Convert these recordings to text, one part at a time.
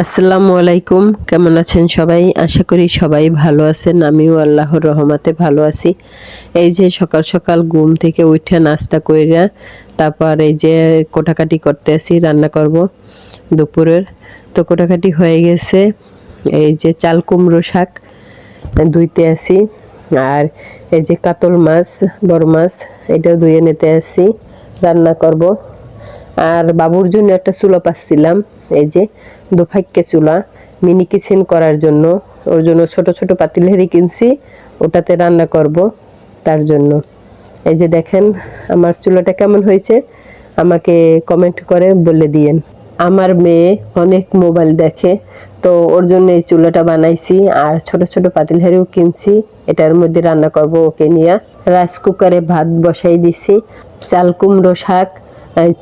আসসালামু আলাইকুম। কেমন আছেন সবাই? আশা করি সবাই ভালো আছেন। আমিও আল্লাহর রহমতে ভালো আছি। এই যে সকাল সকাল ঘুম থেকে উঠে নাস্তা কইরা তারপর এই যে কোটাকাটি করতে আছি, রান্না করব দুপুরের। তো কোটাকাটি হয়ে গেছে। এই যে চাল কুমড়ো শাক ধুইতে আছি, আর এই যে কাতল মাছ, বড় মাছ, এটাও ধুয়ে নিতে আছি, রান্না করব। আর বাবুর জন্য একটা চুলা পাচ্ছিলাম, এই যে দুফাইক্যে চুলা, মিনি কিচেন করার জন্য। ওর জন্য ছোট ছোট পাতিলেরি কিনছি, ওটাতে রান্না করব তার জন্য। এই যে দেখেন আমার চুলাটা কেমন হয়েছে, আমাকে কমেন্ট করে বলে দিয়েন। আমার মেয়ে অনেক মোবাইল দেখে, তো ওর জন্য এই চুলাটা বানাইছি। আর ছোট ছোট পাতিলহাঁড়িও কিনছি, এটার মধ্যে রান্না করব ওকে নিয়ে। রাইস কুকারে ভাত বসাই দিছি, চাল কুমড়ো শাক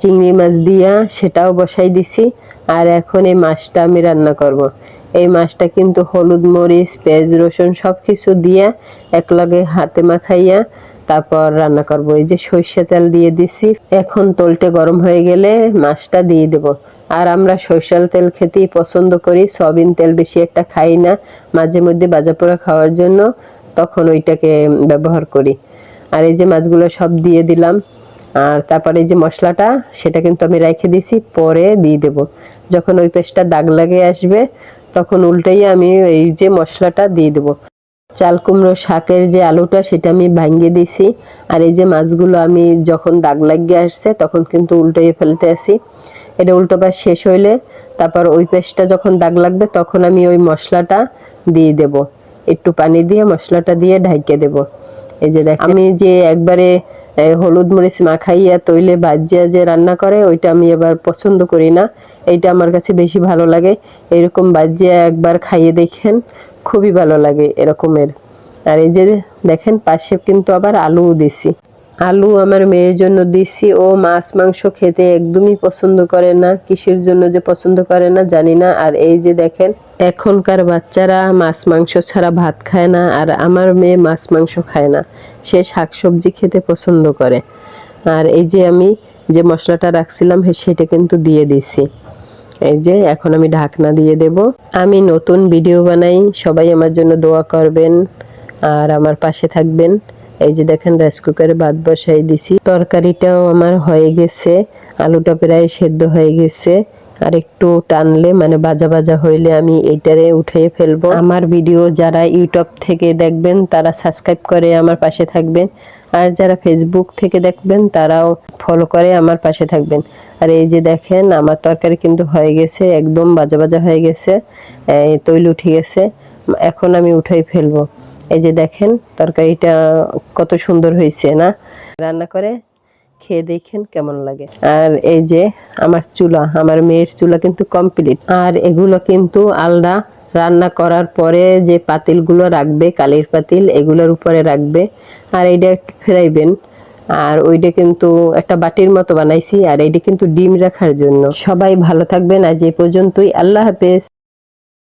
চিংড়ি মাছ দিয়া সেটাও বসাই দিছি। আর এখন এই মাছটা আমি রান্না করব। এই মাছটা কিন্তু হলুদ মরিচ পেঁয়াজ রসুন সবকিছু দিয়া একলগে হাতে মাখাইয়া তারপর রান্না করব। এই যে সরিষা তেল দিয়ে দিছি, এখন তেলটা গরম হয়ে গেলে মাছটা দিয়ে দেব। আর আমরা সরিষার তেল খেতেই পছন্দ করি, সয়াবিন তেল বেশি একটা খাই না, মাঝে মধ্যে ভাজা পোড়া খাওয়ার জন্য তখন ওইটাকে ব্যবহার করি। আর এই যে মাছগুলো সব দিয়ে দিলাম। আর তারপরে এই যে মশলাটা, সেটা কিন্তু আমি রেখে দিছি, পরে দিয়ে দেব। যখন ওই পেস্টটা দাগ লাগে আসবে তখন উল্টাই আমি এই যে মশলাটা দিয়ে দেব। চাল কুমড়ো শাকের যে আলুটা সেটা আমি ভাঙিয়ে দিছি। আর এই যে মাছগুলো আমি যখন দাগ লাগিয়ে আসছে তখন কিন্তু উল্টাইয়ে ফেলতে আসি। এটা উল্টো পাশ শেষ হইলে তারপর ওই পেস্টটা যখন দাগ লাগবে তখন আমি ওই মশলাটা দিয়ে দেব। একটু পানি দিয়ে মশলাটা দিয়ে ঢাইকে দেব। এই যে দেখ, আমি যে একবারে হলুদ মরিচ মাখাইয়া তৈলে ভাজিয়া যে রান্না করে ওইটা আমি এবার পছন্দ করি না। এইটা আমার কাছে বেশি ভালো লাগে। এরকম ভাজিয়া একবার খাইয়ে দেখেন, খুবই ভালো লাগে এরকমের। আর এই যে দেখেন পাশে কিন্তু আবার আলুও দিছি। আলু আমার মেয়ের জন্য দিছি, ও মাছ মাংস খেতে একদমই পছন্দ করে না, কিসের জন্য যে পছন্দ করে না জানি না। আর এই যে দেখেন এখনকার বাচ্চারা মাছ মাংস ছাড়া ভাত খায় না, আর আমার মেয়ে মাছ মাংস খায় না, সে শাকসবজি খেতে পছন্দ করে। আর এই যে আমি যে মশলাটা রাখছিলাম সেটা কিন্তু দিয়ে দিছি। এই যে এখন আমি ঢাকনা দিয়ে দেব। আমি নতুন ভিডিও বানাই, সবাই আমার জন্য দোয়া করবেন আর আমার পাশে থাকবেন। এই যে দেখেন রাইস কুকারে ভাত বসাই দিছি, তরকারিটাও আমার হয়ে গেছে, আলুটা প্রায় সেদ্ধ হয়ে গেছে। আর একটু টানলে মানে ভাজা ভাজা হইলে আমি এইটারে উঠিয়ে ফেলবো। আমার ভিডিও যারা ইউটিউব থেকে দেখবেন তারা সাবস্ক্রাইব করে আমার পাশে থাকবেন, আর যারা ফেসবুক থেকে দেখবেন তারাও ফলো করে আমার পাশে থাকবেন। আর এই যে দেখেন আমার তরকারি কিন্তু হয়ে গেছে, একদম ভাজা ভাজা হয়ে গেছে, তৈল উঠে গেছে। এখন আমি উঠাই ফেলবো। এই যে দেখেন তরকারিটা কত সুন্দর হয়েছে না? রান্না করে খেয়ে দেখেন কেমন লাগে। আর এই যে আমার চুলা, আমার মেয়ের চুলা কিন্তু কমপ্লিট। আর এগুলো কিন্তু আলাদা, রান্না করার পরে যে পাতিলগুলো রাখবে, কালির পাতিল, এগুলোর উপরে রাখবে। আর এইটা একটু ফেরাইবেন। আর ওইটা কিন্তু একটা বাটির মতো বানাইছি, আর এইটা কিন্তু ডিম রাখার জন্য। সবাই ভালো থাকবেন, আজ এই পর্যন্তই। আল্লাহ হাফেজ।